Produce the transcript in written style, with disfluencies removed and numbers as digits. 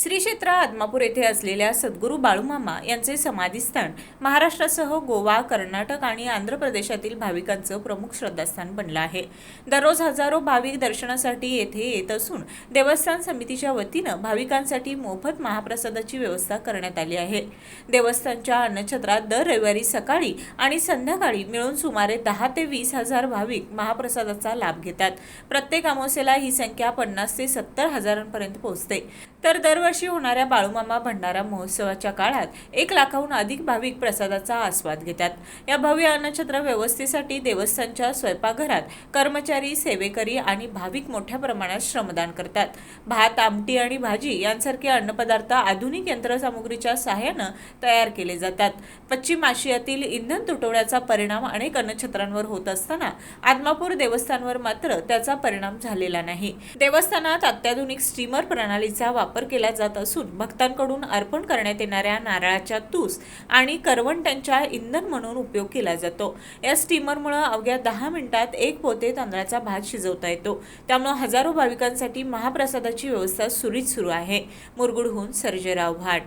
श्री क्षेत्र आदमापूर येथे असलेल्या सद्गुरू बाळूमामा यांचे समाधीस्थान महाराष्ट्रासह गोवा, कर्नाटक आणि आंध्र प्रदेशातील भाविकांचं प्रमुख श्रद्धास्थान बनलं आहे. दररोज हजारो भाविक दर्शनासाठी येथे येत असून देवस्थान समितीच्या वतीनं भाविकांसाठी मोफत महाप्रसादाची व्यवस्था करण्यात आली आहे. देवस्थानच्या अन्नछत्रात दर रविवारी सकाळी आणि संध्याकाळी मिळून सुमारे 10 ते 20 हजार भाविक महाप्रसादाचा लाभ घेतात. प्रत्येक अमावस्येला ही संख्या 50 ते 70 हजारांपर्यंत पोहोचते. तर दरवर्षी होणाऱ्या बाळूमामा भंडारा महोत्सवाच्या काळात 1 लाखाहून अधिक भाविक प्रसादाचा आस्वाद घेतात. या भव्य अन्नछत्र व्यवस्थेसाठी देवस्थानच्या स्वयंपाकघरात कर्मचारी, सेवेकरी आणि भाविक मोठ्या प्रमाणात श्रमदान करतात. भात, आमटी आणि भाजी यांसारखे अन्नपदार्थ आधुनिक यंत्रसामुग्रीच्या सहाय्यानं तयार केले जातात. पश्चिम आशियातील इंधन तुटवड्याचा परिणाम अनेक अन्नछत्रांवर होत असताना आदमापूर देवस्थानवर मात्र त्याचा परिणाम झालेला नाही. देवस्थानात अत्याधुनिक स्टीमर प्रणालीचा वापर केला जात असून भक्तांकडून अर्पण करण्यात येणाऱ्या नारळाच्या तूस आणि करवंट्यांचा इंधन म्हणून उपयोग केला जातो. या स्टीमरमुळे अवघ्या 10 मिनिटात 1 पोते तांदळाचा भात शिजवता येतो. त्यामुळे हजारो भाविकांसाठी महाप्रसादाची व्यवस्था सुरळीत सुरू आहे. मुरगुडहून सर्जेराव भाट.